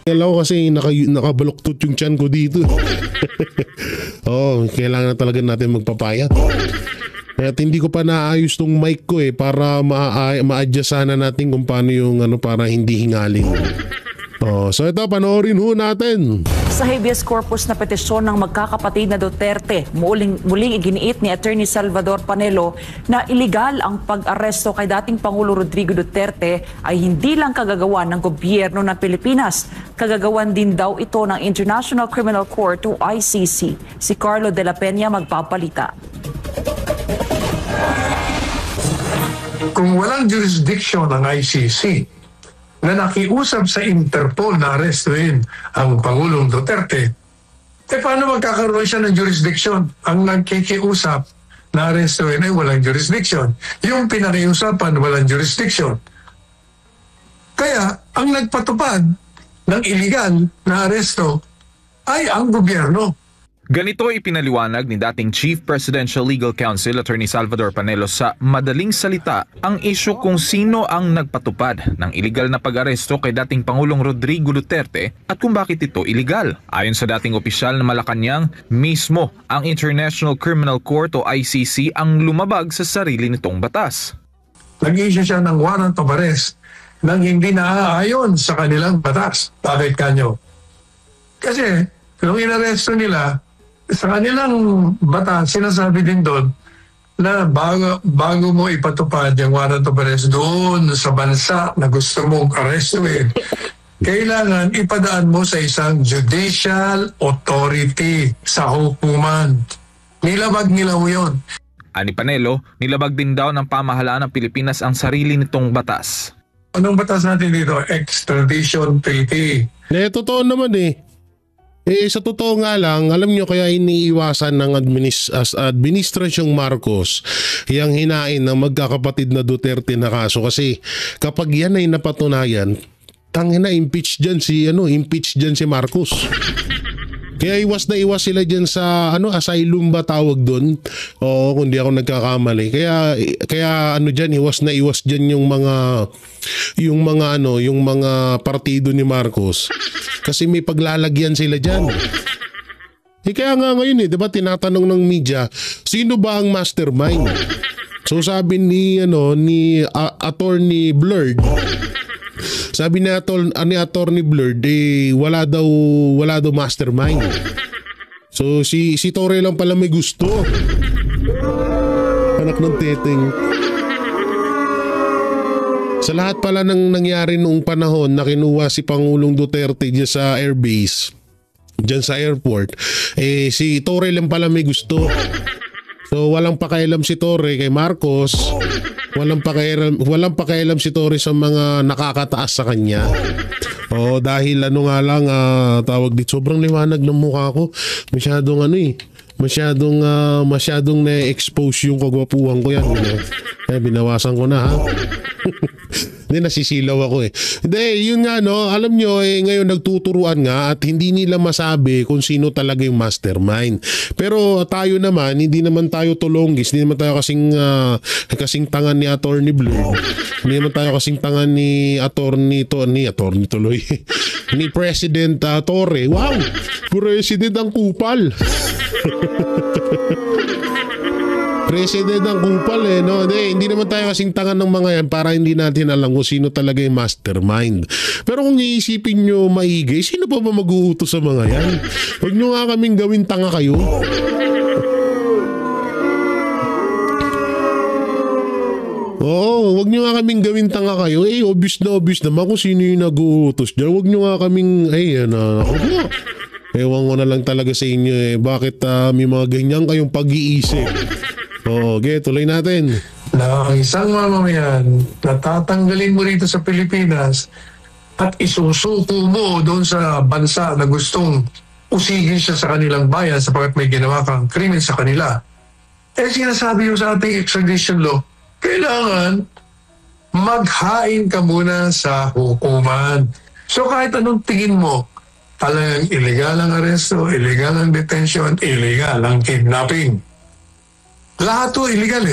Alam ko kasi nakabaluktot yung tiyan ko dito. Kailangan na talaga natin magpapayat. At hindi ko pa naayos tong mic ko para ma-adjust sana natin kung paano yung para hindi hingalin. So ito, panoorin ho natin. Sa habeas corpus na petisyon ng magkakapatid na Duterte, muling iginiit ni Attorney Salvador Panelo na iligal ang pag-aresto kay dating Pangulo Rodrigo Duterte ay hindi lang kagagawan ng gobyerno ng Pilipinas. Kagagawan din daw ito ng International Criminal Court o ICC. Si Carlo de la Peña magpapalita. Kung walang jurisdiction ng ICC na nakiusap sa Interpol na arestuin ang Pangulong Duterte, paano magkakaroon siya ng jurisdiction? Ang nagkikiusap na arestuin ay walang jurisdiction. Yung pinakiusapan, walang jurisdiction. Kaya, ang nagpatupad ng iligal na aresto ay ang gobyerno. Ganito ipinaliwanag ni dating Chief Presidential Legal Counsel Attorney Salvador Panelo sa madaling salita ang isyu kung sino ang nagpatupad ng iligal na pag-aresto kay dating Pangulong Rodrigo Duterte at kung bakit ito iligal. Ayon sa dating opisyal na Malacanang, mismo ang International Criminal Court o ICC ang lumabag sa sarili nitong batas. Nag-issue siya ng warrant of arrest nang hindi naaayon sa kanilang batas. Bakit kanyo? Kasi kung inaresto nila, sa kanilang batas, sinasabi din doon na bago mo ipatupad yung warrant of arrest doon sa bansa na gusto mong arrestuin, kailangan ipadaan mo sa isang judicial authority sa hukuman. Nilabag nila mo yun. Ani Panelo, nilabag din daw ng pamahalaan ng Pilipinas ang sarili nitong batas. Anong batas natin dito? Extradition Treaty. Totoo naman sa totoo nga lang, alam nyo kaya iniiwasan ng administrasyong Marcos yung hinain ng magkakapatid na Duterte na kaso kasi kapag yan ay napatunayan, impeach dyan si Marcos. Kaya iwas na iwas sila dyan sa asylum ba tawag doon? Oo, kung di ako nagkakamali. Kaya dyan, iwas na iwas dyan yung mga partido ni Marcos. Kasi may paglalagyan sila dyan. Kaya nga ngayon 'di ba tinatanong ng media, sino ba ang mastermind? So sabi ni Attorney Blurred, sabi ni Attorney Blurred, wala daw mastermind. So si Torre lang pala may gusto. Anak ng teteng. Sa lahat pala ng nangyari noong panahon na kinuha si Pangulong Duterte diyan sa airbase, diyan sa airport, si Torre lang pala may gusto. So walang pakialam si Torre kay Marcos. Walang pakialam si Torre sa mga nakakataas sa kanya. Dahil tawag dito, sobrang liwanag ng mukha ko. Masyadong na-expose yung kagwapuhan ko yan. Binawasan ko na Hindi, nasisilaw ako Hindi, yun nga alam nyo ngayon nagtuturuan nga at hindi nila masabi kung sino talaga yung mastermind. Pero tayo naman, hindi naman tayo tulonggis, hindi naman tayo kasing tangan ni Attorney Blue. Hindi naman tayo kasing tangan ni Attorney tuloy. Ni President Torre. Wow! President ang kupal. President ang kupal Hindi naman tayo kasing tangan ng mga yan para hindi natin alam kung sino talaga yung mastermind. Pero kung iisipin nyo maigi, sino pa ba mag-uutos sa mga yan? Huwag nyo nga kaming gawin tanga kayo. Huwag nyo nga kaming gawin tanga kayo. Obvious naman kung sino yung nag-uutos dyan. Huwag nyo nga kaming, ewan ko na lang talaga sa inyo bakit may mga ganyan kayong pag-iisip. Tuloy natin. Na ang isang mamamayan na tatanggalin mo rito sa Pilipinas at isusuko mo doon sa bansa na gustong usigin siya sa kanilang bayan sapagkat may ginawa kang krimen sa kanila. Sinasabi yung sa ating extradition law, kailangan maghain ka muna sa hukuman. So kahit anong tingin mo, talagang illegal ang aresto, illegal ang detention, illegal ang kidnapping. Lahat to illegal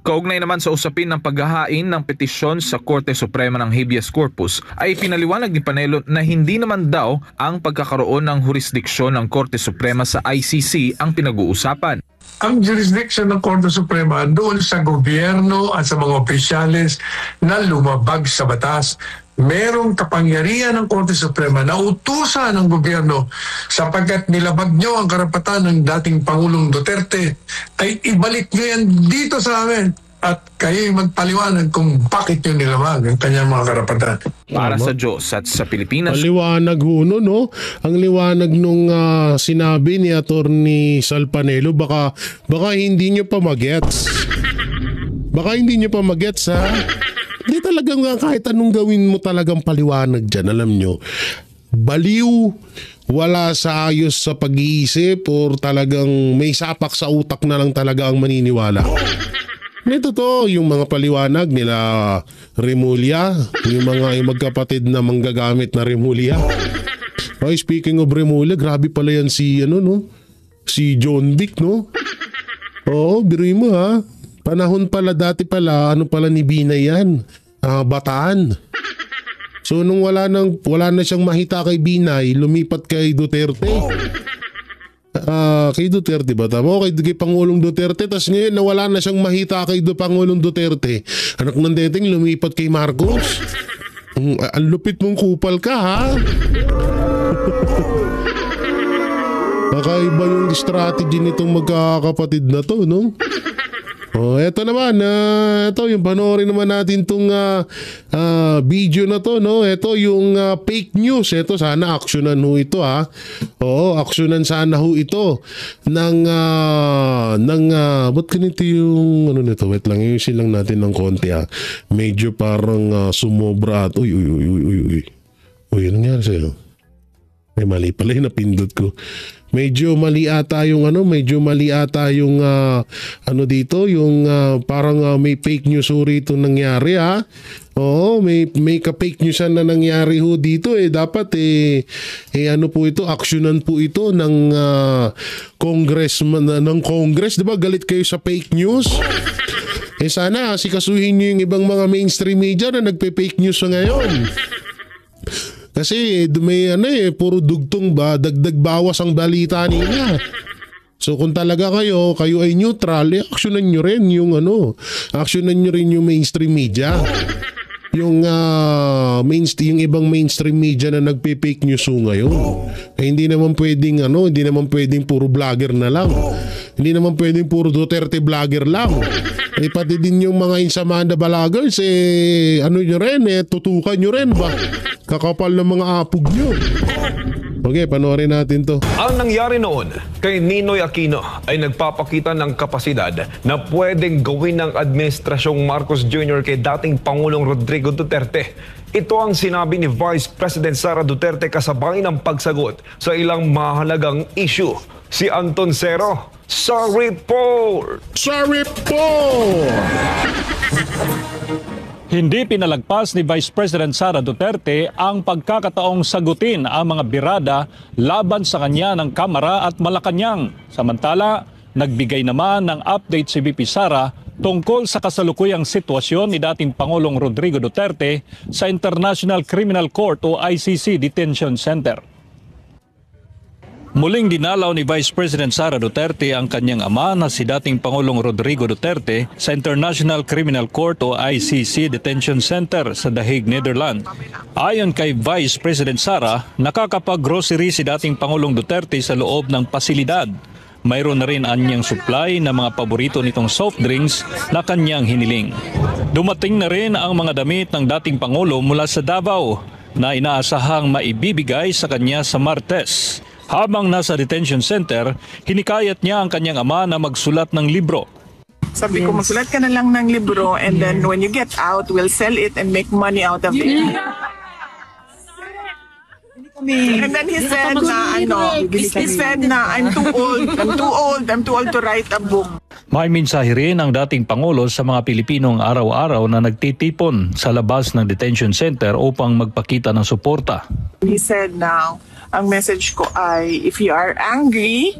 Kaugnay naman sa usapin ng paghahain ng petisyon sa Korte Suprema ng Habeas Corpus ay pinaliwanag ni Panelo na hindi naman daw ang pagkakaroon ng jurisdiksyon ng Korte Suprema sa ICC ang pinag-uusapan. Ang jurisdiction ng Korte Suprema doon sa gobyerno at sa mga opisyales na lumabag sa batas. Merong kapangyarihan ng Korte Suprema na utusan ng gobyerno sapagkat nilabag nyo ang karapatan ng dating Pangulong Duterte ay ibalik nyo yan dito sa amin at kayo'y magpaliwanag kung bakit nyo nilabag ang kanyang mga karapatan. Para sa Diyos at sa Pilipinas. Liwanag ho, no? Ang liwanag nung sinabi ni Atty. Sal Panelo, baka hindi nyo pa magets. Baka hindi nyo pa magets, ha? Hindi talagang kahit anong gawin mo talagang paliwanag dyan, alam nyo. Baliw, wala sa ayos sa pag-iisip or talagang may sapak sa utak na lang talaga ang maniniwala. Ito to, yung mga paliwanag nila Remulla, yung mga magkapatid na manggagamit na Remulla. Ay, speaking of Remulla, grabe pala yan si si John Vic, no? Oo, biruin mo ha. Panahon pala, dati pala, ni Binay yan? Bataan. So nung wala na siyang mahita kay Binay, lumipat kay Duterte. Kay Duterte ba? Tama? Kay Pangulong Duterte. Tapos ngayon nawala na siyang mahita kay Pangulong Duterte. Anak ng Teteng, lumipat kay Marcos. Ang lupit mong kupal ka, ha? Nakaiba yung strategy nitong magkakapatid na to, no? Eto naman, ito yung panoorin naman natin tong video na to, no? Ito yung fake news. Ito sana aksyonan ho ito, ha. Oo, aksyonan sana ho ito ng ba't ganito yung nito? Wait lang, ayusin lang natin ng konti, ha. Medyo parang sumobra at uy, ano nangyari sa'yo? May mali pala yung napindot ko. Medyo mali ata yung dito, yung parang may fake news ho rito nangyari, ha. Oo, may ka-fake news na nangyari ho dito dapat ano po ito, aksyonan po ito ng congressman ng Congress, 'di ba? Galit kayo sa fake news. Sana sikasuhin niyo yung ibang mga mainstream media na nagpe-fake news ngayon. Kasi may puro dugtong ba, dagdag bawas ang balita nila. So kung talaga kayo ay neutral, aksyonan nyo rin yung mainstream media. Yung ibang mainstream media na nagpe-fake news ngayon. Hindi naman pwedeng puro vlogger na lang. Hindi naman pwedeng puro Duterte vlogger lang. Pati din yung mga Insamanda vloggers, nyo rin, tutukan nyo rin ba? Kakapal ng mga apog nyo. Okay, panoorin natin to. Ang nangyari noon kay Ninoy Aquino ay nagpapakita ng kapasidad na pwedeng gawin ng Administrasyong Marcos Jr. kay dating Pangulong Rodrigo Duterte. Ito ang sinabi ni Vice President Sara Duterte kasabay ng pagsagot sa ilang mahalagang issue. Si Anton Cero sa report! Hindi pinalagpas ni Vice President Sara Duterte ang pagkakataong sagutin ang mga birada laban sa kanya ng Kamara at Malacanang. Samantala, nagbigay naman ng update si VP Sara tungkol sa kasalukuyang sitwasyon ni dating Pangulong Rodrigo Duterte sa International Criminal Court o ICC Detention Center. Muling dinalaw ni Vice President Sara Duterte ang kanyang ama na si dating Pangulong Rodrigo Duterte sa International Criminal Court o ICC Detention Center sa The Hague, Netherlands. Ayon kay Vice President Sara, nakakapag-grocery si dating Pangulong Duterte sa loob ng pasilidad. Mayroon na rin anyang supply ng mga paborito nitong soft drinks na kanyang hiniling. Dumating na rin ang mga damit ng dating Pangulo mula sa Davao na inaasahang maibibigay sa kanya sa Martes. Habang nasa detention center, hinikayat niya ang kanyang ama na magsulat ng libro. Sabi ko, magsulat ka na lang ng libro and then when you get out, we'll sell it and make money out of it. And then he said na I'm too old to write a book. May mensahe rin ang dating Pangulo sa mga Pilipinong araw-araw na nagtitipon sa labas ng detention center upang magpakita ng suporta. He said now, ang message ko ay, if you are angry,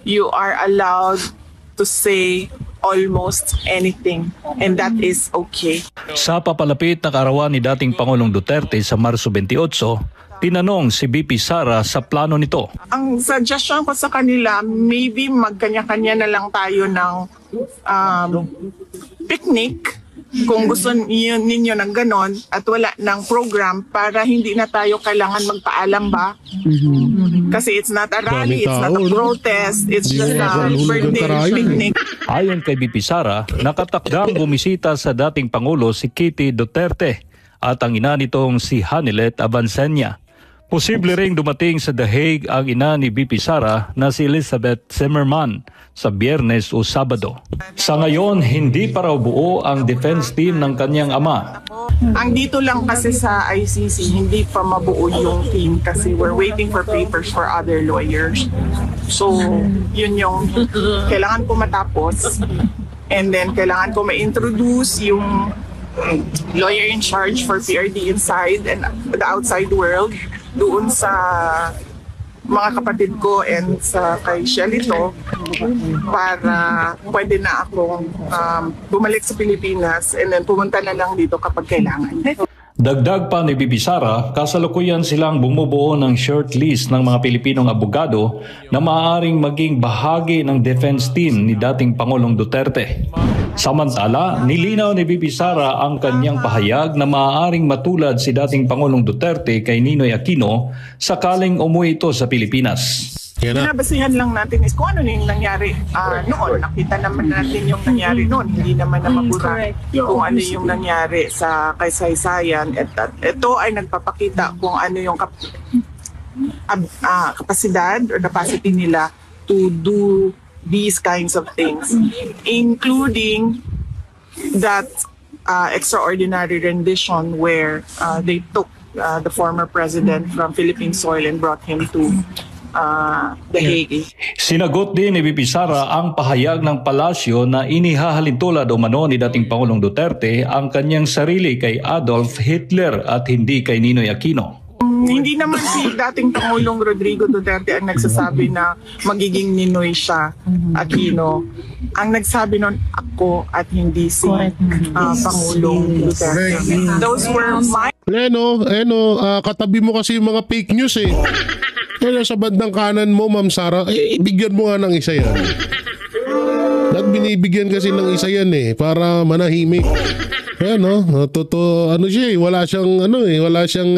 you are allowed to say almost anything, and that is okay. Sa papalapit na kaarawan ni dating Pangulong Duterte sa Marso 28, tinanong si VP Sara sa plano nito. Ang suggestion ko sa kanila, maybe magkanya-kanya na lang tayo ng picnic kung gusto ninyo ng ganon at wala ng program para hindi na tayo kailangan magpaalam ba? Kasi it's not a rally, it's not a protest, it's just a birthday picnic. Ayon kay VP Sara, nakatakdang bumisita sa dating Pangulo si Kitty Duterte at ang ina nitong si Hanilet Abansenya. Posible ring dumating sa The Hague ang ina ni VP Sara na si Elizabeth Zimmerman sa Biyernes o Sabado. Sa ngayon, hindi pa raw buo ang defense team ng kanyang ama. Ang dito lang kasi sa ICC, hindi pa mabuo yung team kasi we're waiting for papers for other lawyers. So, yun yung kailangan ko matapos. And then, kailangan ko ma-introduce yung lawyer in charge for PRD inside and the outside world doon sa mga kapatid ko and sa kay Shelito para pwede na akong bumalik sa Pilipinas and then pumunta na lang dito kapag kailangan. Dagdag pa ni VP Sara, kasalukuyan silang bumubuo ng shortlist ng mga Pilipinong abogado na maaaring maging bahagi ng defense team ni dating Pangulong Duterte. Samantala, nilinaw ni VP Sara ang kanyang pahayag na maaaring matulad si dating Pangulong Duterte kay Ninoy Aquino sakaling umuwi ito sa Pilipinas. Binabasihan lang natin is kung ano yung nangyari noon. Nakita naman natin yung nangyari noon. Hindi naman na mabura kung ano yung nangyari sa kasaysayan. At ito ay nagpapakita kung ano yung kapasidad or capacity nila to do these kinds of things, including that extraordinary rendition where they took the former president from Philippine soil and brought him to The Hague. Sinagot din ni VP Sara ang pahayag ng palasyo na inihahalintulad umano ni dating Pangulong Duterte ang kanyang sarili kay Adolf Hitler at hindi kay Ninoy Aquino. Hindi naman si dating Pangulong Rodrigo Duterte ang nagsasabi na magiging Ninoy siya, Aquino. Ang nagsabi nun ako at hindi si Pangulong Duterte. Those were my... Katabi mo kasi yung mga fake news eh. Kaya sa bandang kanan mo, Ma'am Sara, bigyan mo nga ng isa yan. At binibigyan kasi ng isa yan eh, para manahimik. Ayan wala siyang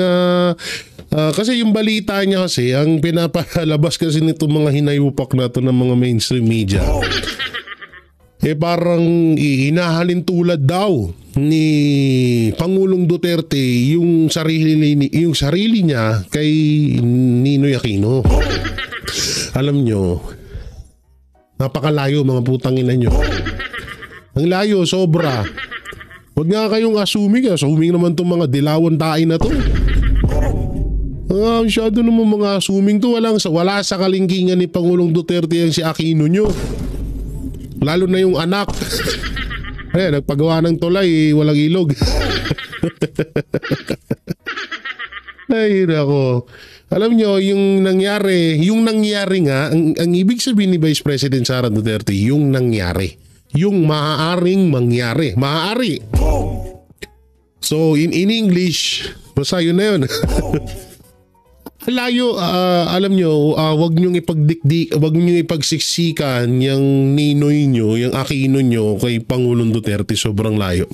kasi yung balita niya kasi, ang pinapalabas kasi nito mga hinayupak na to ng mga mainstream media. Parang hinahalintulad daw ni Pangulong Duterte yung sarili niya kay Ninoy Aquino. Alam nyo, napakalayo mga putang ina nyo. Ang layo, sobra. Huwag nga kayong assuming naman itong mga dilawan tayo na to. Masyado naman mga assuming to. Wala sa kalingkingan ni Pangulong Duterte yan si Aquino nyo. Lalo na yung anak. Ayan, nagpagawa ng tulay, walang ilog. Ay, nako. Alam nyo, yung nangyari nga, ang ibig sabihin ni Vice President Sara Duterte, yung nangyari. Yung maaaring mangyari. Maaari. So, in English, basta yun na yun. Layo, alam nyo, wag nyo ipagsiksikan yung Ninoy nyo, yung Aquino nyo kay Pangulong Duterte, sobrang layo.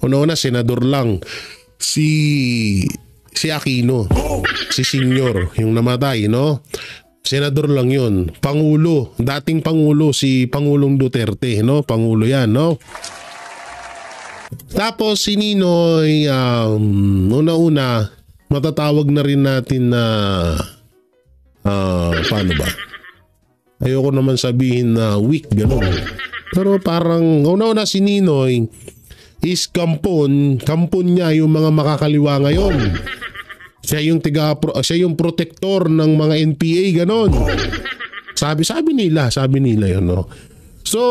Una-una, senador lang si Aquino, si Senyor, yung namatay, no? Senador lang yun. Pangulo, dating Pangulo, si Pangulong Duterte, no? Pangulo yan, no? Tapos si Ninoy, una-una, matatawag na rin natin na paano ba? Ayoko naman sabihin na weak, gano'n. Pero parang una-una si Ninoy is kampon niya yung mga makakaliwa ngayon. Siya yung protector ng mga NPA, gano'n. Sabi nila yun, no? So,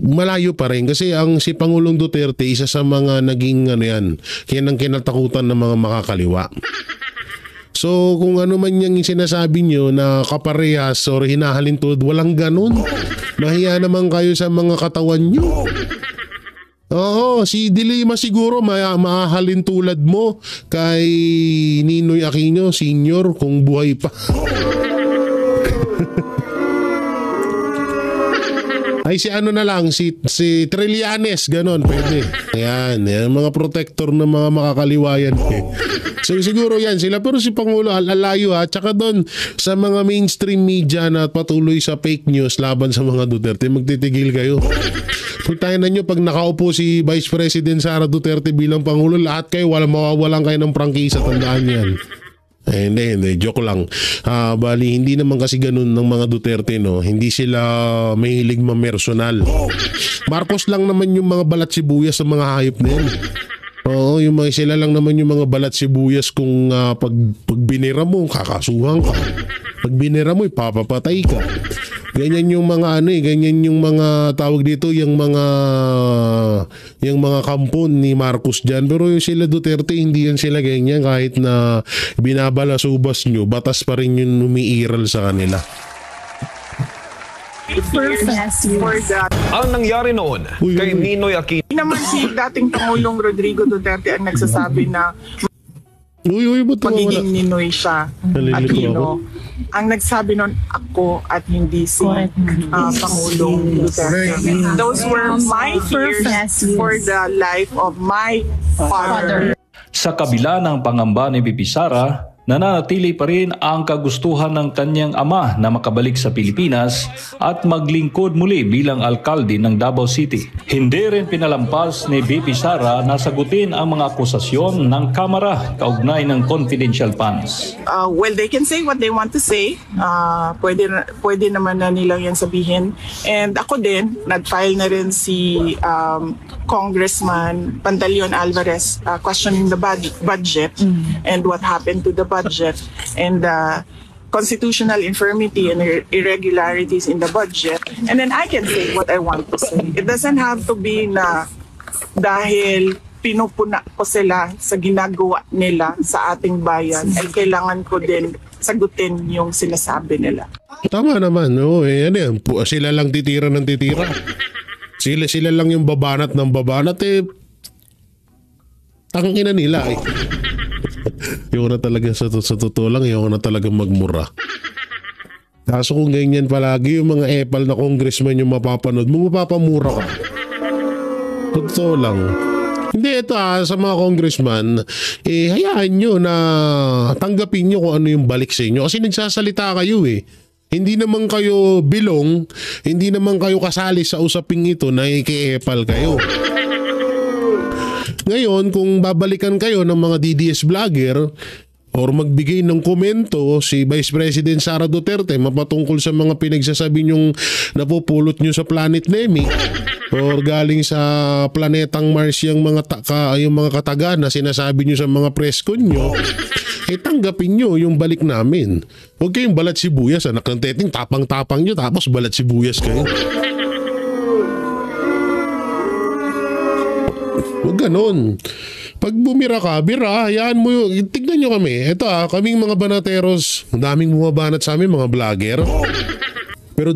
malayo pa rin kasi si Pangulong Duterte isa sa mga naging kinatakutan ng mga makakaliwa. So kung ano man yung sinasabi nyo na kaparehas or hinahalin tulad, walang ganun. Mahiya naman kayo sa mga katawan nyo. Oo, si Dilima siguro mahahalin tulad mo kay Ninoy Aquino Senior kung buhay pa. Ay si ano na lang, si Trillanes, ganon, pwede. Yan, mga protector ng mga makakaliwayan. So siguro yan sila, pero si Pangulo alalayo ha, tsaka doon sa mga mainstream media na patuloy sa fake news laban sa mga Duterte, magtitigil kayo. Puntahan na nyo, pag nakaupo si Vice President Sara Duterte bilang Pangulo, lahat kayo, mawawalan kayo ng prangkisa, tandaan yan. Hindi, joke lang. Bali, hindi naman kasi ganun ng mga Duterte, no? Hindi sila mahilig mamersonal. Marcos lang naman yung mga balat sibuyas sa mga hayop na yan. Oo, yung mga sila lang naman yung mga balat sibuyas kung pag binira mo, kakasuhan ka. Pag binira mo, ipapapatay ka. Ganyan yung mga ganyan yung mga tawag dito, yung mga kampon ni Marcos diyan. Pero yung sila Duterte, hindi yan sila ganyan, kahit na binabalasubas nyo, batas pa rin yung umiiral sa kanila. Ang nangyari noon kay Ninoy Aquino. Naman si dating Pangulong Rodrigo Duterte ang nagsasabi na ba't magiging Ninoy siya, Aquino. Ang nagsabi nun ako at hindi si Pangulong Duterte. Those were my fears for the life of my father. Sa kabila ng pangamba ni VP Sara, nananatili pa rin ang kagustuhan ng kanyang ama na makabalik sa Pilipinas at maglingkod muli bilang alkalde ng Davao City. Hindi rin pinalampas ni VP Sara na sagutin ang mga akusasyon ng Kamara kaugnay ng confidential funds. Well, they can say what they want to say. Pwede naman na nilang yan sabihin. And ako din, nag-file na rin si Congressman Pantaleon Alvarez questioning the budget and what happened to the budget and constitutional infirmity and irregularities in the budget. And then I can say what I want to say. It doesn't have to be na dahil pinupuna ko sila sa ginagawa nila sa ating bayan ay kailangan ko din sagutin yung sinasabi nila. Tama naman, no? Yan. Sila lang titira ng titira. Sila lang yung babanat ng babanat, tangina nila eh. Yung na talaga sa totoo lang, yung na talaga magmura. Kaso kung ganyan palagi yung mga epal na congressman yung mapapanood mo, mapapamura ka. Totoo lang. Hindi, ito sa mga congressman, hayaan nyo na tanggapin nyo kung ano yung balik sa inyo. Kasi nagsasalita kayo eh. Hindi naman kayo bilong, hindi naman kayo kasali sa usaping ito na ikiepal kayo. Ngayon, kung babalikan kayo ng mga DDS vlogger or magbigay ng komento si Vice President Sara Duterte mapatungkol sa mga pinagsasabi nyong napupulot nyo sa Planet Nemi or galing sa planetang Mars yung mga kataga na sinasabi nyo sa mga press con nyo, tanggapin nyo yung balik namin. Huwag kayong balat sibuyas, anak ng teting, tapang-tapang nyo tapos balat sibuyas kayo. Huwag ganon. Pag bumira ka, bira, hayaan mo yun. Tignan nyo kami. Ito kaming mga banateros, ang daming bumabanat sa amin, mga vlogger. Pero,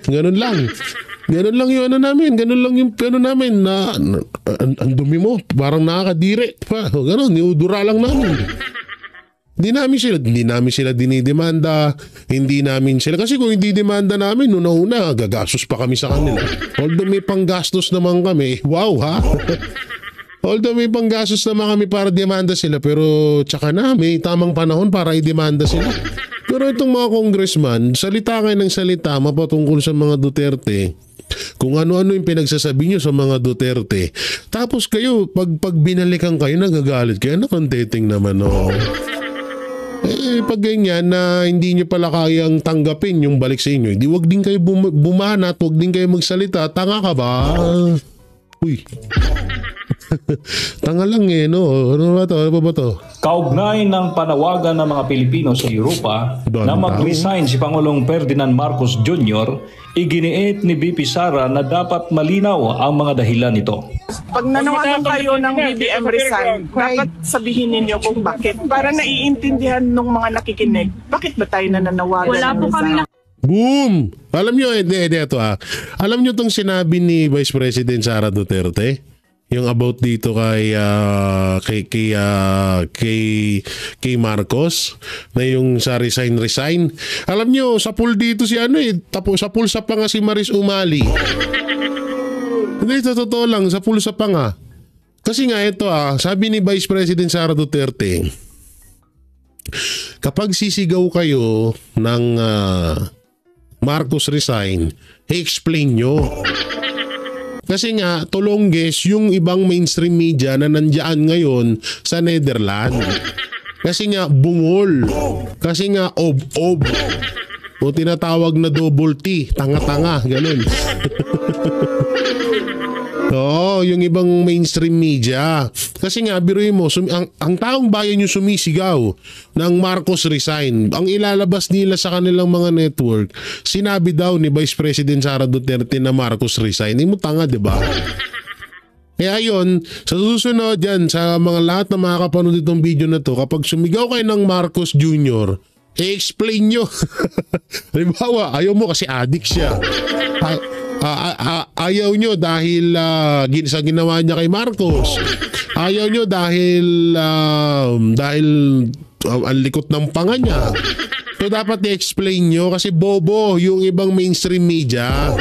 ganon lang. Ganon lang yung ano namin. Ganon lang yung ano namin na ang dumi mo. Parang nakakadiri. Ganon, niudura lang namin. Hindi namin sila dinidemanda. Hindi namin sila. Kasi kung hindi demanda namin, una gagastos pa kami sa kanila. Although may panggastos naman kami. Wow ha? Although may panggastos naman kami para demanda sila. Pero tsaka na, may tamang panahon para i-demanda sila. Pero itong mga congressman, salita kayo ng salita mapatungkol sa mga Duterte. Kung ano-ano yung pinagsasabi nyo sa mga Duterte. Tapos kayo, pag binalikan kayo, nagagalit kayo. Nakonteting naman, no? Pag ganyan na hindi nyo pala kayang tanggapin yung balik sa inyo, wag din kayo bumanat, wag din kayo magsalita. Tanga ka ba? Uy. Tanga lang eh, no? Ano ba to? Ano ba to? Kaugnay ng panawagan ng mga Pilipino sa Europa Doon na daw. mag-resign si Pangulong Ferdinand Marcos Jr., iginiit ni BP Sara na dapat malinaw ang mga dahilan nito. Pag nanawagan kayo ng BBM resign, dapat sabihin ninyo kung bakit. Para naiintindihan ng mga nakikinig, bakit ba tayo nananawagan Wala ng po kami resign? Boom! Alam nyo, ito alam nyo tong sinabi ni Vice President Sara Duterte? Yung about dito kay Marcos na yung sa resign. Alam nyo, sa pool dito si tapos sa pool sa pa nga si Maris Umali. Hindi, sa totoo lang, sa pool sa pa nga. Kasi nga ito sabi ni Vice President Sara Duterte, kapag sisigaw kayo ng Marcos resign, i-explain nyo. Kasi nga, tulongges yung ibang mainstream media na nandiyan ngayon sa Netherlands. Kasi nga, bungol. Kasi nga, ob-ob. O tinatawag na double T. Tanga-tanga. Ganun. Oo, yung ibang mainstream media. Kasi nga, biruin mo, ang taong bayan yung sumisigaw ng Marcos resign. Ang ilalabas nila sa kanilang mga network, sinabi daw ni Vice President Sara Duterte na Marcos resign. Hindi mo tanga, di ba? Kaya yun, sa susunod yan, sa mga lahat na makakapanood itong video na to, kapag sumigaw kayo ng Marcos Jr., i-explain nyo. Halimbawa, ayaw mo kasi addict siya. Ayaw nyo dahil sa ginawa niya kay Marcos. Ayaw nyo dahil ang likot ng panga niya. So dapat i-explain nyo kasi bobo yung ibang mainstream media.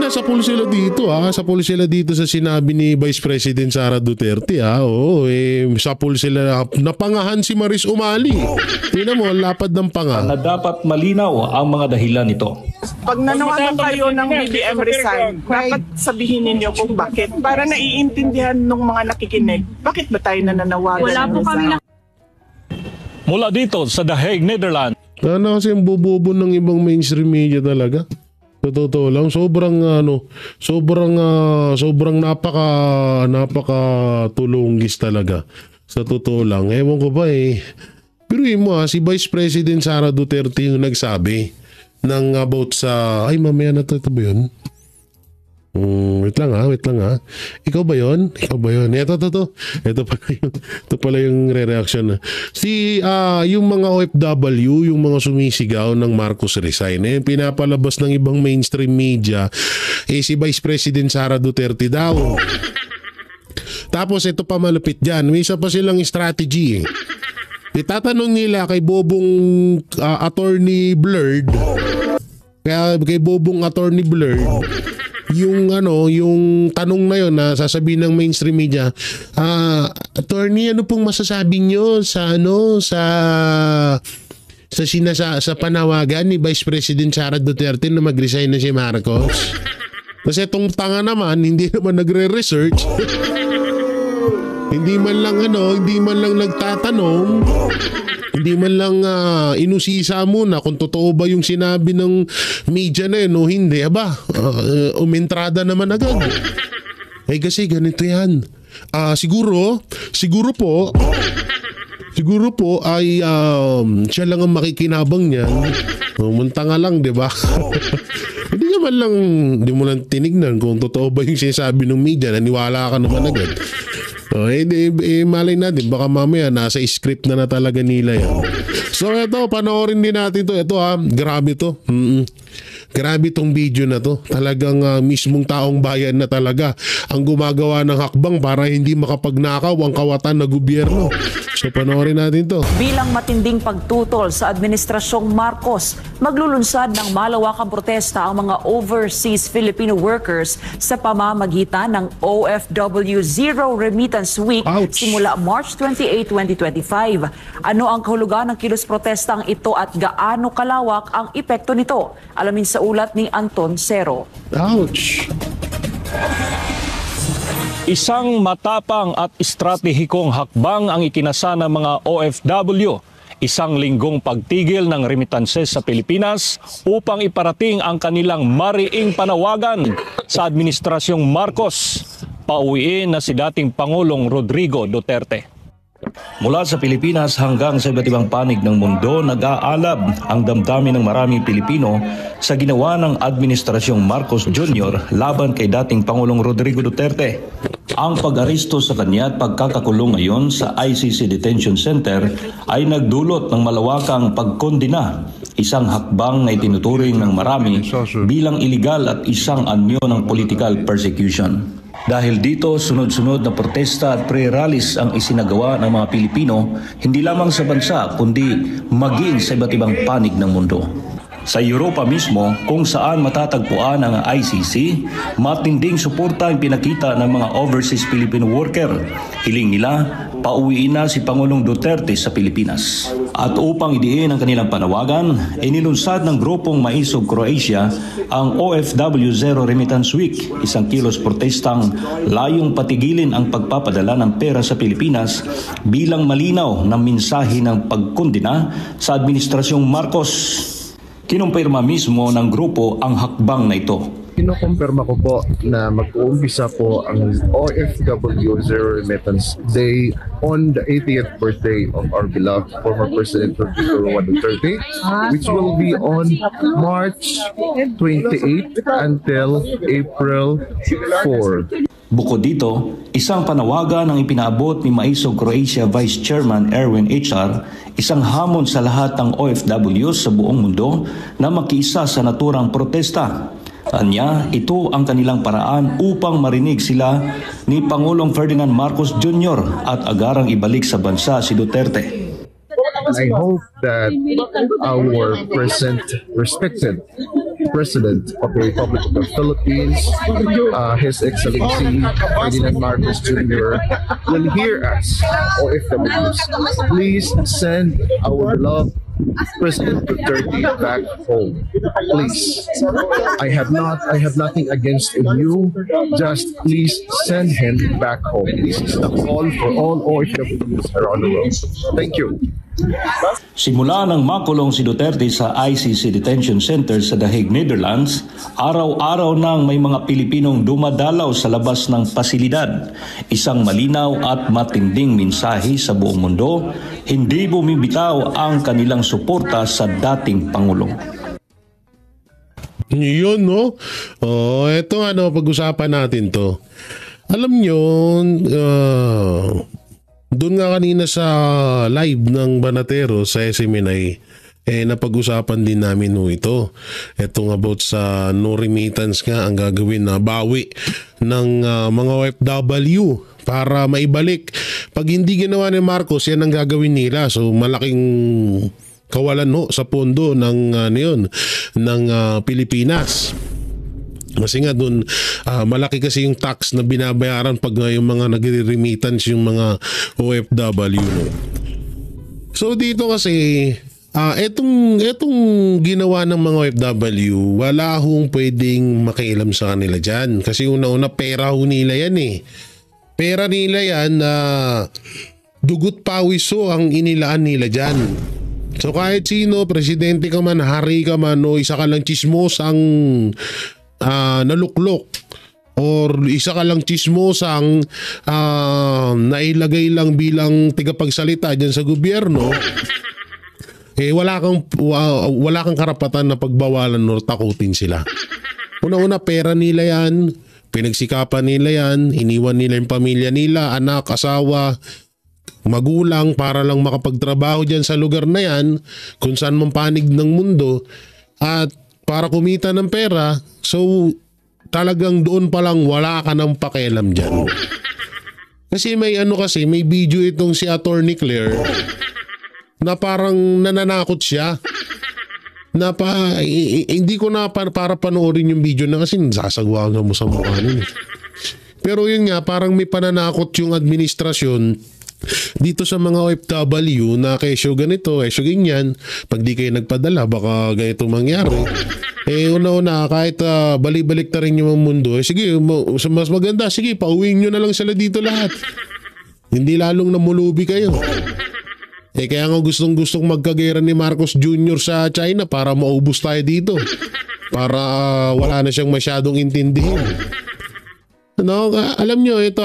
Sa pool sila dito sa pool sila dito sa sinabi ni Vice President Sara Duterte Oo, sa pool sila napangahan si Maris Umali. Tingnan mo, lapad ng panga. Na dapat malinaw ang mga dahilan nito. Pag nanawagan kayo ng BBM resign, dapat sabihin ninyo kung bakit. Para naiintindihan ng mga nakikinig, bakit ba tayo nananawagan Wala ng po kami resign? Mula dito sa The Hague, Netherlands, Ano kasi yung bobobo ng ibang mainstream media talaga. Sa totoo lang, sobrang napaka tulunggis talaga. Sa totoo lang, ewan ko ba Pero mo si Vice President Sara Duterte yung nagsabi ng about sa, mamaya na ito ba yun? Wait lang Ikaw ba yun? Ito pala yung re-reaction. Yung mga OFW, yung mga sumisigaw ng Marcos resign, pinapalabas ng ibang mainstream media, si Vice President Sara Duterte daw. Tapos ito pa malupit dyan, may isa pa silang strategy. Itatanong nila kay Bobong Attorney Blurred, kay Bobong Attorney Blurred, yung tanong na yun na sasabihin ng mainstream media, attorney, ano pong masasabi nyo sa panawagan ni Vice President Sara Duterte na mag-resign na si Marcos? Kasi itong tanga naman, hindi naman nagre-research. hindi man lang nagtatanong, hindi man lang inusisa muna kung totoo ba yung sinabi ng media na yun o hindi. Umentrada naman agad. Kasi ganito yan. Siguro po ay siya lang ang makikinabang niyan. Munta nga lang, di ba? Hindi mo lang tinignan kung totoo ba yung sinasabi ng media. Naniwala ka naman agad. Malay natin, baka mamaya nasa script na talaga nila yan. So ito, panoorin din natin to. Ito grabe to. Grabe tong video na to. Talagang mismong taong bayan na talaga ang gumagawa ng hakbang para hindi makapagnakaw ang kawatan na gobyerno. So panoorin natin to. Bilang matinding pagtutol sa Administrasyong Marcos, maglulunsad ng malawakang protesta ang mga overseas Filipino workers sa pamamagitan ng OFW Zero Remittance Week simula March 28, 2025. Ano ang kahulugan ng kilos protestang ito at gaano kalawak ang epekto nito? Alamin sa ulat ni Anton Cero. Ouch! Isang matapang at estratehikong hakbang ang ikinasa ng mga OFW. isang linggong pagtigil ng remittances sa Pilipinas upang iparating ang kanilang mariing panawagan sa Administrasyong Marcos. Pauwiin na si dating Pangulong Rodrigo Duterte. Mula sa Pilipinas hanggang sa iba't ibang panig ng mundo, nag-aalab ang damdamin ng maraming Pilipino sa ginawa ng Administrasyong Marcos Jr. laban kay dating Pangulong Rodrigo Duterte. Ang pag-aresto sa kanya at pagkakakulong ngayon sa ICC Detention Center ay nagdulot ng malawakang pagkondina, isang hakbang na itinuturing ng marami bilang iligal at isang anyo ng political persecution. Dahil dito, sunod-sunod na protesta at pre-rallies ang isinagawa ng mga Pilipino, hindi lamang sa bansa kundi maging sa iba't ibang panig ng mundo. Sa Europa mismo, kung saan matatagpuan ang ICC, matinding suporta ang pinakita ng mga overseas Filipino worker. Hiling nila, pauwiin na si Pangulong Duterte sa Pilipinas. At upang idiin ang kanilang panawagan, inilunsad ng grupong Maisog Croatia ang OFW Zero Remittance Week, isang kilos protestang layong patigilin ang pagpapadala ng pera sa Pilipinas bilang malinaw na mensahe ng pagkondina sa Administrasyong Marcos. Kinumpirma mismo ng grupo ang hakbang na ito. Kinukumpirma ko po na mag-uumpisa po ang OFW Zero Remittance Day on the 80th birthday of our beloved former President Rodrigo Duterte, which will be on March 28 until April 4. Bukod dito, isang panawagan ang ipinaabot ni Maisog Croatia Vice Chairman Erwin HR, isang hamon sa lahat ng OFW sa buong mundo na makiisa sa naturang protesta. Anya, ito ang kanilang paraan upang marinig sila ni Pangulong Ferdinand Marcos Jr. at agarang ibalik sa bansa si Duterte. I hope that our respected President of the Republic of the Philippines, His Excellency Ferdinand Marcos Jr. will hear us, OFWs. Please send our beloved President Duterte back home. Please. I have nothing against you. Just please send him back home. This is the call for all OFWs around the world. Thank you. Simula nang makulong si Duterte sa ICC Detention Center sa The Hague, Netherlands, araw-araw nang may mga Pilipinong dumadalaw sa labas ng pasilidad. Isang malinaw at matinding mensahe sa buong mundo, hindi bumibitaw ang kanilang suporta sa dating Pangulo. Yun, no? Oh, eto pag-usapan natin to. Alam nyo, doon nga kanina sa live ng Banatero sa SMNI, napag-usapan din namin ito. Itong about sa no remittance nga ang gagawin na bawi ng mga OFW para maibalik. Pag hindi ginawa ni Marcos, yan ang gagawin nila. So malaking kawalan sa pondo ng ng Pilipinas. Kasi nga doon, malaki kasi yung tax na binabayaran pag yung mga nagre-remittance yung mga OFW. So dito kasi, etong ginawa ng mga OFW, wala hong pwedeng makialam sa kanila dyan. Kasi una-una, pera ho nila yan eh. Pera nila yan na dugot pawis ang inilaan nila dyan. So kahit sino, presidente ka man, hari ka man, o isa ka lang chismos ang naluklok or isa ka lang chismosang nailagay lang bilang tigapagsalita dyan sa gobyerno, wala kang karapatan na pagbawalan o takutin sila. Una-una, pera nila yan, pinagsikapan nila yan, iniwan nila yung pamilya nila, anak, asawa, magulang para lang makapagtrabaho dyan sa lugar na yan kung saan man panig ng mundo at para kumita ng pera. So talagang doon pa lang wala ka ng pakialam dyan. Kasi may may video itong si Attorney Claire na parang nananakot siya na hindi ko na para panoorin yung video na kasi sasagwa mo sa mukha nun. Pero yun nga, parang may pananakot yung administrasyon dito sa mga OFW na kesyo ganito, kesyo ganyan, pag di kayo nagpadala baka ganito mangyari. Una-una, kahit balik-balik na rin yung mundo, sige, mas maganda, sige, pauwiin nyo na lang sila dito lahat. Hindi lalong namulubi kayo. Kaya nga gustong magkagera ni Marcos Jr. sa China para maubos tayo dito. Para wala na siyang masyadong intindihin. Alam nyo, ito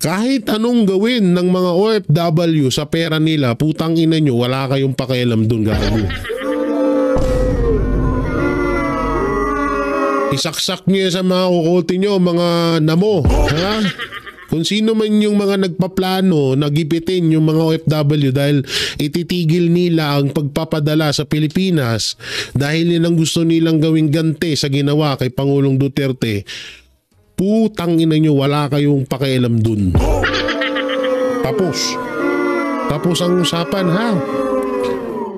kahit anong gawin ng mga OFW sa pera nila, putang ina nyo, wala kayong pakialam dun, gago. Isaksak nyo sa mga kukulti nyo, mga namo, ha? Kung sino man yung mga nagpaplano, nagipitin yung mga OFW dahil ititigil nila ang pagpapadala sa Pilipinas dahil yun ang gusto nilang gawing ganti sa ginawa kay Pangulong Duterte, putang ina nyo, wala kayong pakialam dun. Tapos ang usapan, ha?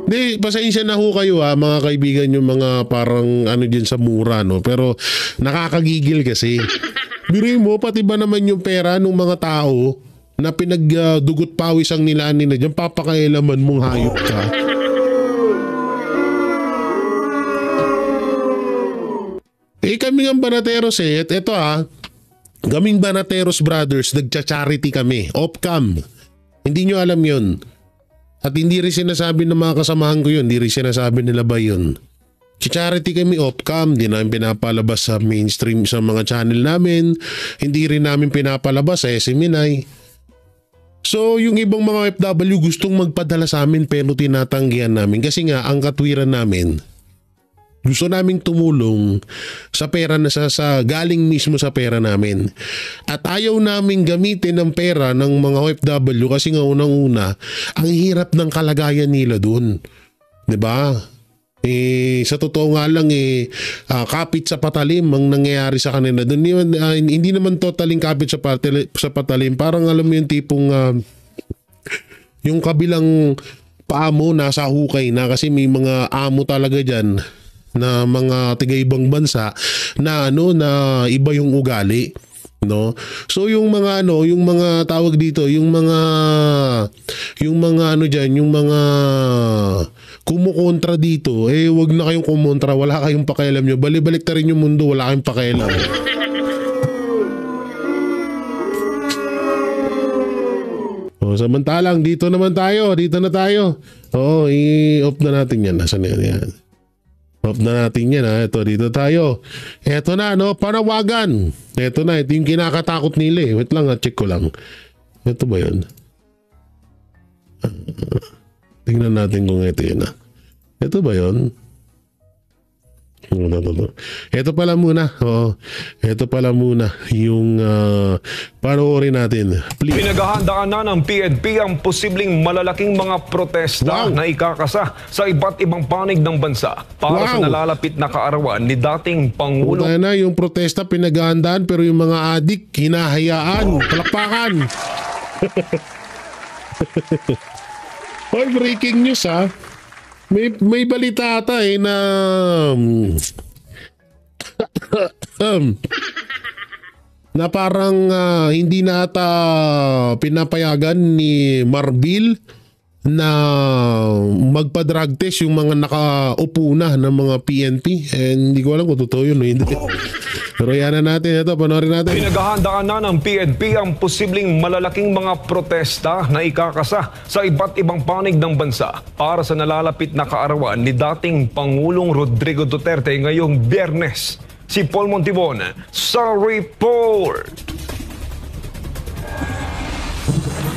Di, pasensya na ho kayo mga kaibigan, yung mga parang ano dyan sa mura, no? Pero nakakagigil kasi. Biruin mo, pati ba naman yung pera ng mga tao na pinagdugot pawis ang nilaan nila dyan, papakailaman mong hayop ka. Kami ng Banateros eto kaming Banateros Brothers, nagcha-charity kami, off-cam. Hindi nyo alam yun. At hindi rin sinasabi ng mga kasamahan ko yun, hindi rin sinasabi nila ba yun. Charity kami off-cam, hindi namin pinapalabas sa mainstream sa mga channel namin, hindi rin namin pinapalabas sa SMNI. So yung ibang mga OFW gustong magpadala sa amin pero tinatanggihan namin kasi nga ang katwiran namin, gusto naming tumulong sa pera na sa galing mismo sa pera namin. At ayaw naming gamitin ang pera ng mga OFW kasi nga unang-una, ang hirap ng kalagayan nila dun. 'Di ba? Sa totoo nga lang kapit sa patalim ang nangyayari sa kanila doon. Hindi naman totaling kapit sa patalim, parang alam mo yung tipong yung kabilang paa mo nasa hukay na kasi may mga amo talaga dyan na mga tiga-ibang bansa na na iba yung ugali, no? So yung mga yung mga tawag dito, yung mga diyan, yung mga kumukontra dito, wag na kayong kumontra, wala kayong pakialam nyo. Balik ta rin yung mundo, wala kayong pakialam. Samantalang dito na tayo. Oo, i-off na natin yan. Nasaan yan? Off na natin yan, Ito, dito tayo. Ito na, panawagan. Ito na, ito yung kinakatakot nila. Wait lang, check ko lang. Ito ba yun? Tingnan natin kung ito yun. Ito ba yun? Ito pala muna. Ito pala muna yung panoorin natin. Please. Pinaghahandaan na ng PNP ang posibleng malalaking mga protesta na ikakasa sa iba't ibang panig ng bansa para sa nalalapit na kaarawan ni dating Pangulo. Puta na, yung protesta pinaghahandaan pero yung mga adik hinahayaan. Palakpakan. Hoy, breaking news May balita ata na na parang hindi na ata pinapayagan ni Marbil na magpa-drug test yung mga nakaupo na ng mga PNP. Hindi ko alam kung totoo yun o hindi. Pero yan na natin. Ito, panoorin natin. Pinaghahandaan na ng PNP ang posibleng malalaking mga protesta na ikakasa sa iba't ibang panig ng bansa para sa nalalapit na kaarawan ni dating Pangulong Rodrigo Duterte ngayong Biyernes. Si Paul Montibon sa report.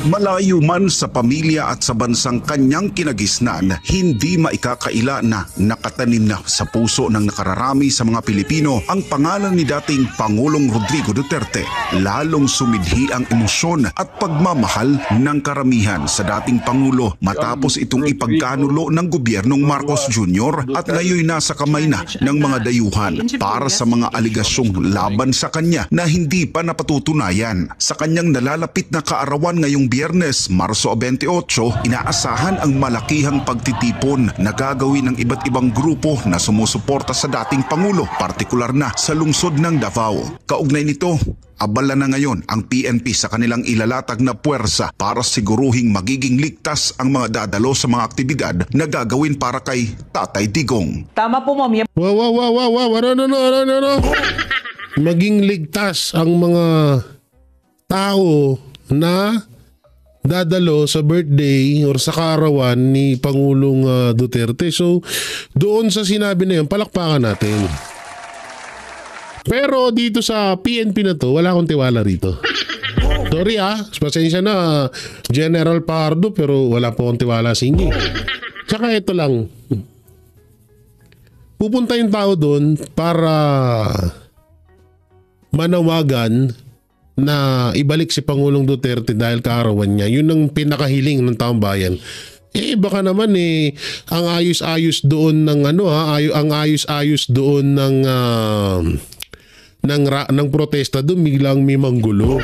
Malayo man sa pamilya at sa bansang kanyang kinagisnan, hindi maikakaila na nakatanim na sa puso ng nakararami sa mga Pilipino ang pangalan ni dating Pangulong Rodrigo Duterte. Lalong sumidhi ang emosyon at pagmamahal ng karamihan sa dating Pangulo matapos itong ipagkanulo ng gobyernong Marcos Jr. at ngayon nasa kamay na ng mga dayuhan para sa mga aligasyong laban sa kanya na hindi pa napatutunayan. Sa kanyang nalalapit na kaarawan ngayong Biyernes, Marso 28, inaasahan ang malakihang pagtitipon na gagawin ng iba't ibang grupo na sumusuporta sa dating Pangulo, partikular na sa lungsod ng Davao. Kaugnay nito, abala na ngayon ang PNP sa kanilang ilalatag na puwersa para siguruhing magiging ligtas ang mga dadalo sa mga aktibidad na gagawin para kay Tatay Digong. Tama po, Ma'am. Wow. Ano? Maging ligtas ang mga tao na dadalo sa birthday or sa kaarawan ni Pangulong Duterte. So, doon sa sinabi na yun, palakpakan natin. Pero dito sa PNP na to, wala akong tiwala rito. Sorry pasensya na General Pardo, pero wala po akong tiwala sa inyo. Tsaka ito lang, pupunta yung tao doon para manawagan na ibalik si Pangulong Duterte dahil kaarawan niya. Yun ang pinakahiling ng taong bayan. Baka naman ang ayos-ayos doon ng ang ayos-ayos doon ng protesta doon biglang may manggulo.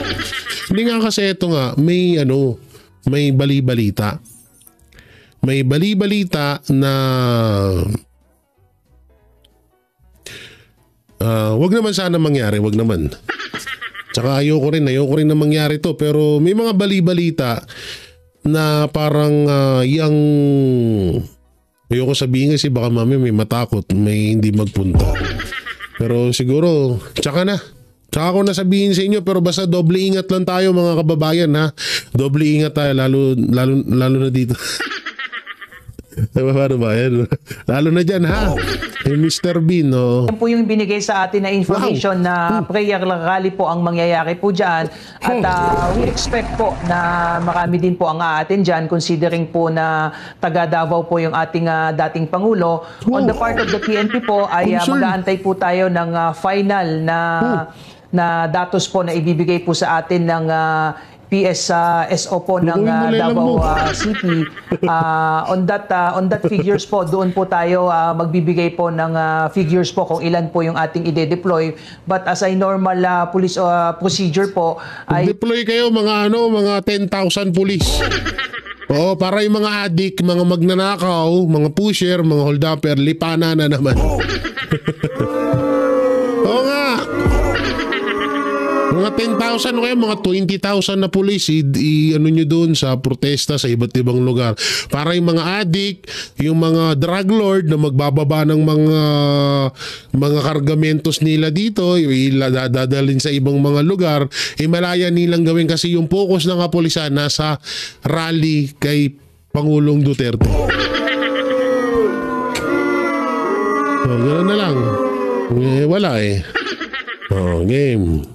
Hindi nga kasi ito nga may bali-balita. May bali-balita na wag naman sana mangyari, wag naman. Tsaka ayoko rin na mangyari to, pero may mga bali-balita na parang ayoko sabihin kasi baka mami may matakot, may hindi magpunta. Pero siguro, tsaka ko na sabihin sa inyo, pero basta doble ingat lang tayo mga kababayan ha. Doble ingat tayo, lalo na dito. Paano ba yan? Lalo na dyan ha. Mr. Bean, no? Yan po yung binigay sa atin na information na prayer rally po ang mangyayari po dyan. At we expect po na marami din po ang aatin dyan considering po na taga Davao po yung ating dating Pangulo. On the part of the PNP po ay mag-aantay po tayo ng final na datos po na ibibigay po sa atin ng PSSO po ng Davao City. On that figures po, doon po tayo magbibigay po ng figures po kung ilan po yung ating ide-deploy. But as a normal police procedure po ay deploy kayo mga 10,000 police. Oo, para yung mga adik, mga magnanakaw, mga pusher, mga holdupper, lipana na naman. Oo nga. Mga 10,000 o kaya mga 20,000 na pulis ano nyo doon sa protesta sa iba't ibang lugar. Para yung mga adik, yung mga drug lord na magbababa ng mga kargamentos nila dito, dadalhin sa ibang mga lugar, malaya nilang gawin kasi yung focus ng kapulisan nasa rally kay Pangulong Duterte. So, gano'n na lang. Wala game.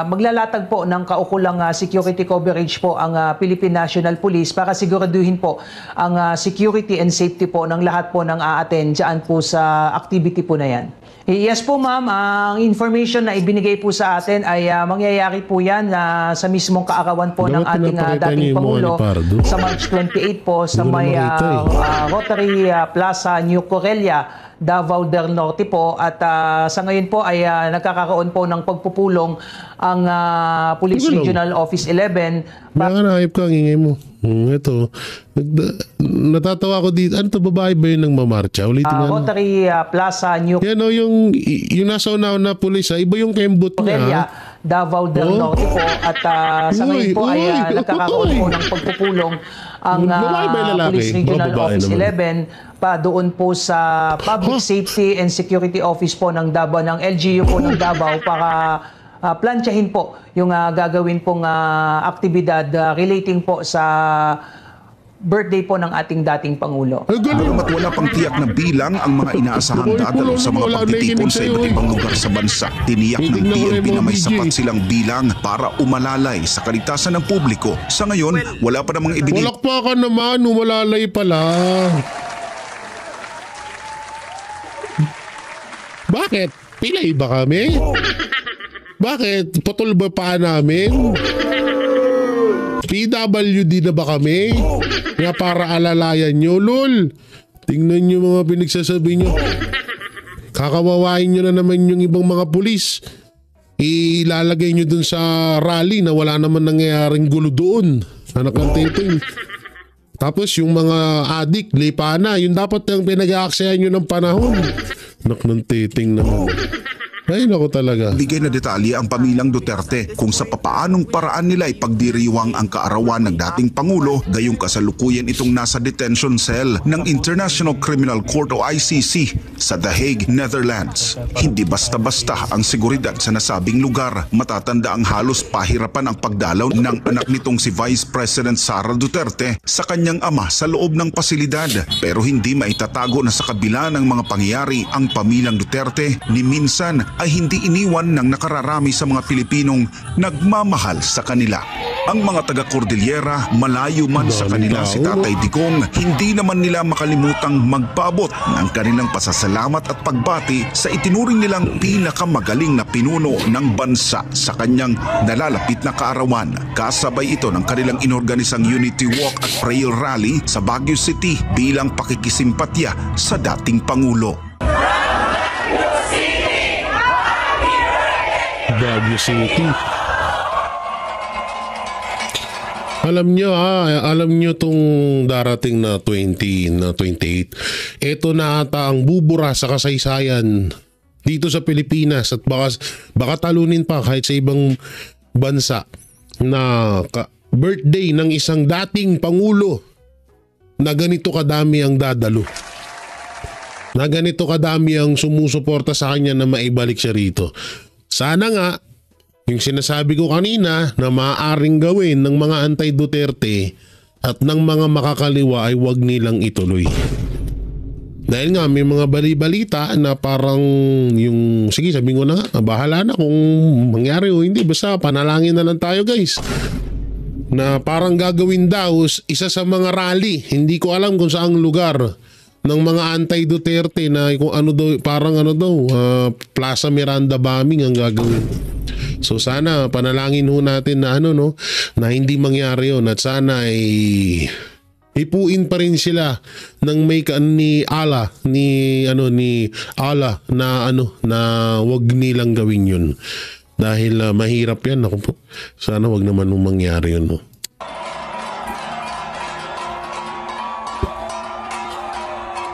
Maglalatag po ng kaukulang security coverage po ang Philippine National Police para siguraduhin po ang security and safety po ng lahat po ng aaten dyan po sa activity po na yan. Yes po ma'am, ang information na ibinigay po sa atin ay mangyayari po yan sa mismong kaarawan po ng ating dating Pangulo sa March 28 po sa may Rotary Plaza, New Corellia, Davao del Norte po. At sa ngayon po ay nagkakaroon po ng pagpupulong ang Police Regional Office 11. Nakakahayip ka ang ingay mo. Ito. Natatawa ko dito. Ano to, babae ba yun ng mamarcha? Ulitin nga. Rotary Plaza, New Yan o, yung nasa unaw na pulis. Iba yung kembot niya. Davao del Norte po. At sa ngayon po ay nagkakaroon po ng pagpupulong ang Police Regional Office 11 pa doon po sa Public Safety and Security Office po ng Davao, ng LGU po ng Davao para plantsahin po yung gagawin pong aktibidad relating po sa birthday po ng ating dating Pangulo. Bagamat wala pang tiyak na bilang ang mga inaasahang dadalo sa mga pagtitipon sa iba't ibang lugar sa bansa, tiniyak ng PNP na may sapat silang bilang para umalalay sa kaligtasan ng publiko. Sa ngayon, wala pa namang ibinigay. Walakpakan naman, umalalay pala. Bakit? Pilay ba kami? Bakit? Putol ba pa namin? PWD na ba kami? Nga para alalayan nyo, lol. Tingnan nyo mga pinagsasabi nyo. Kakawawain nyo na naman yung ibang mga pulis. Ilalagay nyo dun sa rally na wala naman nangyayaring gulo doon. Anak ng titing. Tapos yung mga adik, lipana, yun dapat yung pinag-aaksayan nyo ng panahon. Anak ng titing naman. Ay, naku talaga. Bigay na detalye ang pamilyang Duterte kung sa papaanong paraan nila ipagdiriwang ang kaarawan ng dating Pangulo, gayong kasalukuyan itong nasa detention cell ng International Criminal Court o ICC sa The Hague, Netherlands. Hindi basta-basta ang seguridad sa nasabing lugar. Matatanda ang halos pahirapan ang pagdalaw ng anak nitong si Vice President Sara Duterte sa kanyang ama sa loob ng pasilidad. Pero hindi maitatago na sa kabila ng mga pangyayari, ang pamilyang Duterte ni minsan ay hindi iniwan ng nakararami sa mga Pilipinong nagmamahal sa kanila. Ang mga taga-Cordillera, malayo man sa kanila si Tatay Digong, hindi naman nila makalimutang magpaabot ng kanilang pasasalamat at pagbati sa itinuring nilang pinakamagaling na pinuno ng bansa sa kanyang nalalapit na kaarawan. Kasabay ito ng kanilang inorganisang Unity Walk at Prayer Rally sa Baguio City bilang pakikisimpatya sa dating Pangulo. Baguio City. Alam nyo tong darating na 28. Ito na ata ang bubura sa kasaysayan dito sa Pilipinas at baka talunin pa kahit sa ibang bansa na birthday ng isang dating Pangulo na ganito kadami ang dadalo. Na ganito kadami ang sumusuporta sa kanya na maibalik siya rito. Sana nga, yung sinasabi ko kanina na maaaring gawin ng mga anti-Duterte at ng mga makakaliwa ay wag nilang ituloy. Dahil nga may mga bali-balita na parang yung, sige sabihin ko na nga, bahala na kung mangyari o hindi, basta panalangin na lang tayo guys. Na parang gagawin daw isa sa mga rally, hindi ko alam kung saang lugar, ng mga anti-Duterte na kung ano daw, parang Plaza Miranda bombing ang gagawin. So sana panalangin ho natin na na hindi mangyari yun at sana ay ipuin pa rin sila ng may ni Allah ni Allah na wag nilang gawin yun. Dahil mahirap yan. Ako po. Sana wag naman nung mangyari yun. No?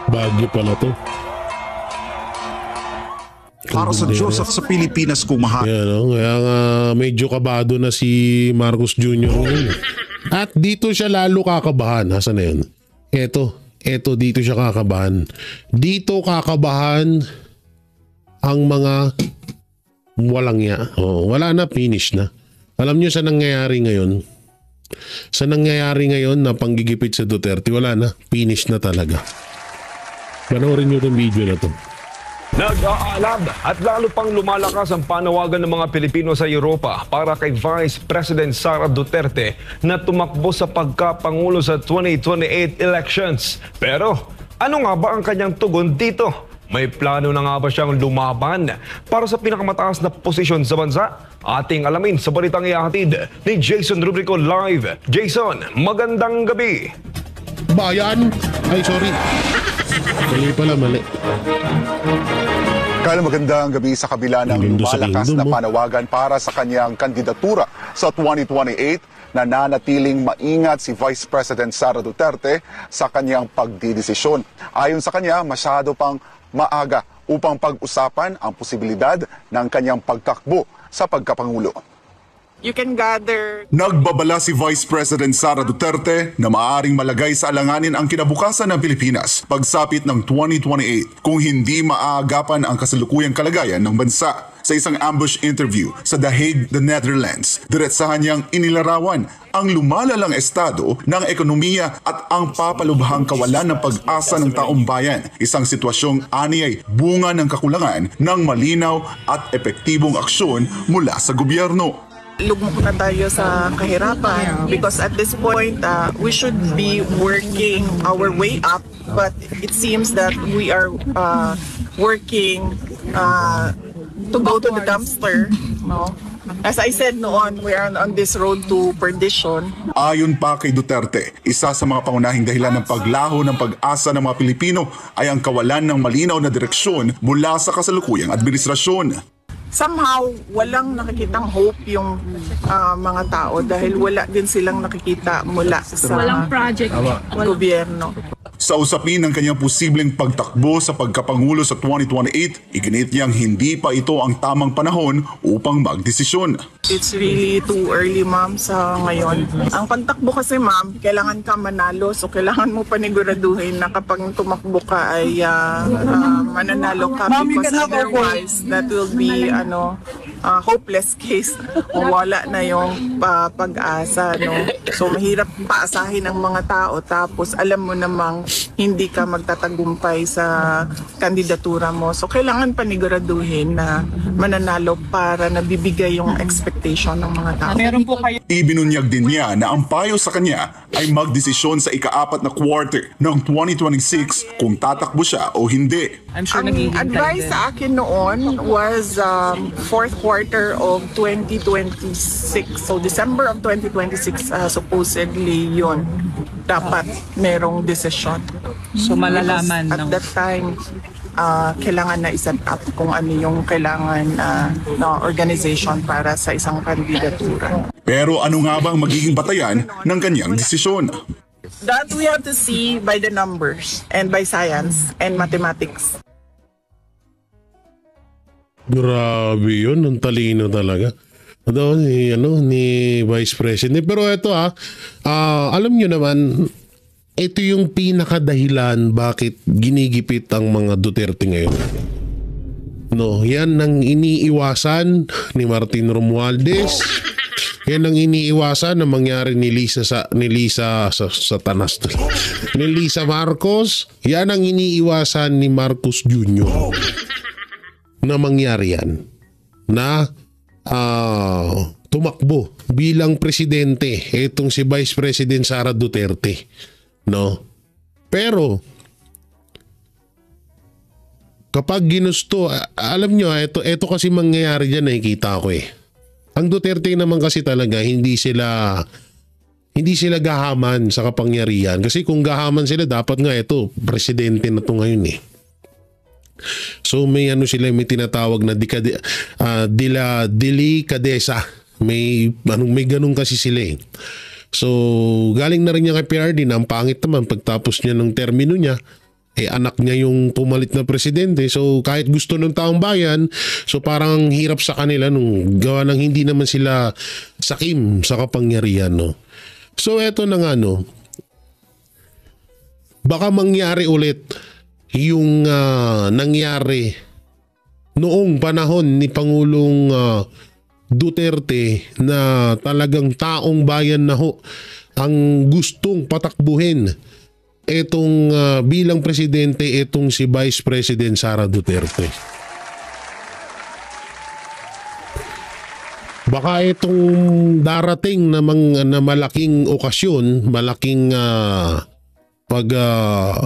Baguio pala to. Para sa Diyos at sa Pilipinas kung mahal. Kaya nga medyo kabado na si Marcos Jr. ngayon. At dito siya lalo kakabahan. Hasan na yun? Eto dito siya kakabahan. Dito kakabahan ang mga walang ya. Wala na, finish na. Alam nyo sa nangyayari ngayon? Sa nangyayari ngayon na panggigipit sa Duterte, wala na, finish na talaga. Panoorin nyo itong video na to. Nag-aalab at lalo pang lumalakas ang panawagan ng mga Pilipino sa Europa para kay Vice President Sara Duterte na tumakbo sa pagkapangulo sa 2028 elections. Pero ano nga ba ang kanyang tugon dito? May plano na nga ba siyang lumaban para sa pinakamataas na posisyon sa bansa? Ating alamin sa balitang ihahatid ni Jason Rubrico live. Jason, magandang gabi. Bayan? Ay, sorry. Mali. Kyle, magandang gabi. Sa kabila ng lumalakas na panawagan para sa kanyang kandidatura sa 2028, nananatiling maingat si Vice President Sara Duterte sa kanyang pagdidesisyon. Ayon sa kanya, masyado pang maaga upang pag-usapan ang posibilidad ng kanyang pagtakbo sa pagkapangulo. You can gather. Nagbabala si Vice President Sara Duterte na maaaring malagay sa alanganin ang kinabukasan ng Pilipinas pagsapit ng 2028 kung hindi maaagapan ang kasalukuyang kalagayan ng bansa. Sa isang ambush interview sa The Hague, the Netherlands, diretsahan niyang inilarawan ang lumalalang estado ng ekonomiya at ang papalubhang kawalan ng pag-asa ng taong bayan. Isang sitwasyong aniyay bunga ng kakulangan ng malinaw at epektibong aksyon mula sa gobyerno. Lugmok na tayo sa kahirapan because at this point we should be working our way up, but it seems that we are working to go to the dumpster. No? As I said noon, we are on this road to perdition. Ayon pa kay Duterte, isa sa mga pangunahing dahilan ng paglaho ng pag-asa ng mga Pilipino ay ang kawalan ng malinaw na direksyon mula sa kasalukuyang administrasyon. Somehow, walang nakikitang hope yung mga tao dahil wala din silang nakikita mula sa walang project, gobyerno. Sa usapin ng kanyang posibleng pagtakbo sa pagkapangulo sa 2028, iginit niyang hindi pa ito ang tamang panahon upang magdesisyon. It's really too early, ma'am, sa ngayon. Ang pagtakbo kasi, ma'am, kailangan ka manalo. So, kailangan mo paniguraduhin na kapag tumakbo ka ay mananalo ka. Because otherwise, that will be hopeless case. Wala na yung pag-asa. No? So, mahirap paasahin ang mga tao. Tapos, alam mo namang hindi ka magtatagumpay sa kandidatura mo. So, kailangan paniguraduhin na mananalo para nabibigay yung expectation ng mga tao. Ibinunyag din niya na ang payo sa kanya ay magdesisyon sa ika-4 na quarter ng 2026 kung tatakbo siya o hindi. Ang advice sa akin noon was fourth quarter of 2026. So December of 2026 supposedly yun. Dapat merong decision. So malalaman at that time kailangan na iset up kung ano yung kailangan na organization para sa isang kandidatura. Pero ano nga bang magiging batayan ng kanyang desisyon? That we have to see by the numbers and by science and mathematics. Grabe yun, ang talino talaga. Ni Vice President. Pero ito alam nyo naman, ito yung pinakadahilan bakit ginigipit ang mga Duterte ngayon. No, yan ang iniiwasan ni Martin Romualdez. Yan ang iniiwasan na mangyari ni Lisa Marcos. Yan ang iniiwasan ni Marcos Jr. na mangyari yan. Na tumakbo bilang presidente itong si Vice President Sara Duterte. No? Pero kapag ginusto, alam nyo, ito kasi mangyayari dyan, nakikita ko Ang Duterte naman kasi talaga hindi sila gahaman sa kapangyarihan. Kasi kung gahaman sila, dapat nga ito, presidente na to ngayon So may may tinatawag na delikadesa. May ganun kasi sila So galing na rin niya kay PRD na ang pangit naman pagtapos niya ng termino niya. Anak niya yung pumalit na presidente. So kahit gusto ng taong bayan, so parang hirap sa kanila nung gawa ng hindi naman sila sakim sa kapangyarihan. No? So eto na nga, baka mangyari ulit yung nangyari noong panahon ni Pangulong Duterte na talagang taong bayan na ang gustong patakbuhin itong bilang presidente itong si Vice President Sara Duterte. Baka itong darating na malaking okasyon, malaking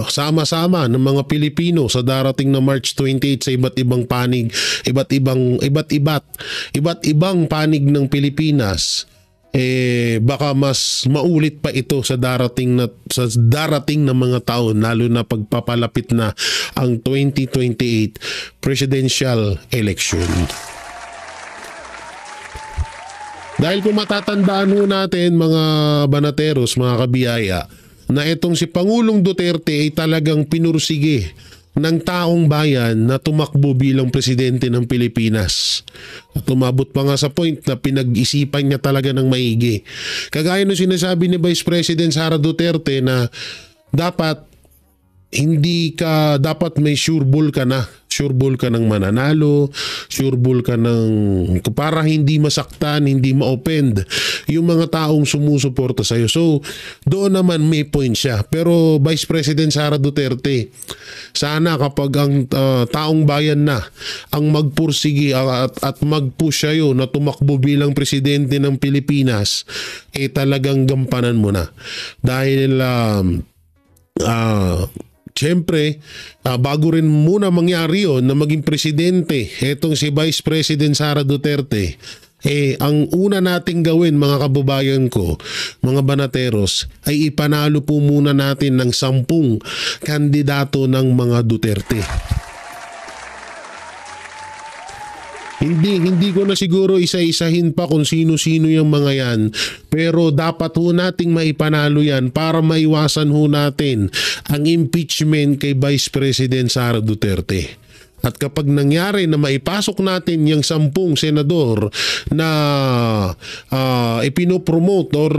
sama-sama ng mga Pilipino sa darating na March 28 sa iba't ibang panig, iba't ibang panig ng Pilipinas, baka mas maulit pa ito sa darating na mga taon, lalo na pagpapalapit na ang 2028 presidential election. Dahil kung matatandaan natin mga banateros, mga kabiyaya, na itong si Pangulong Duterte ay talagang pinursige ng taong bayan na tumakbo bilang presidente ng Pilipinas. At umabot pa nga sa point na pinag-isipan niya talaga ng maigi. Kagaya ng sinasabi ni Vice President Sara Duterte na dapat may sure ball ka ng mananalo, sure ball ka ng para hindi masaktan, hindi ma-offend yung mga taong sumusuporta sa'yo. So doon naman may point siya. Pero Vice President Sara Duterte, sana kapag ang taong bayan na ang magpursige at mag-push sa'yo na tumakbo bilang presidente ng Pilipinas, talagang gampanan mo na. Dahil siyempre, bago rin muna mangyari yun na maging presidente etong si Vice President Sara Duterte, ang una nating gawin mga kababayan ko, mga banateros, ay ipanalo po muna natin ng 10 kandidato ng mga Duterte. Hindi ko na siguro isa-isahin pa kung sino-sino yung mga yan, pero dapat ho nating maipanalo yan para maiwasan ho natin ang impeachment kay Vice President Sara Duterte. At kapag nangyari na maipasok natin yung 10 senador na ipinopromote or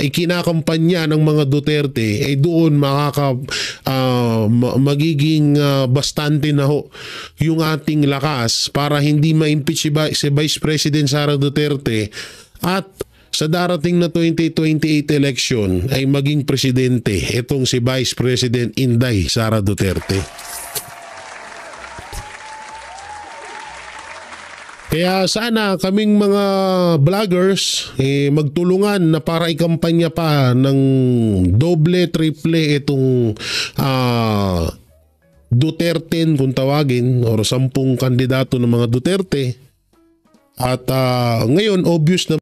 ikinakampanya ng mga Duterte, ay doon magiging bastante na ho yung ating lakas para hindi ma-impeach si Vice President Sara Duterte at sa darating na 2028 election ay maging presidente itong si Vice President Inday Sara Duterte. Kaya sana kaming mga vloggers magtulungan na para ikampanya pa ng doble, triple itong Duterte kung tawagin or 10 kandidato ng mga Duterte. At ngayon obvious na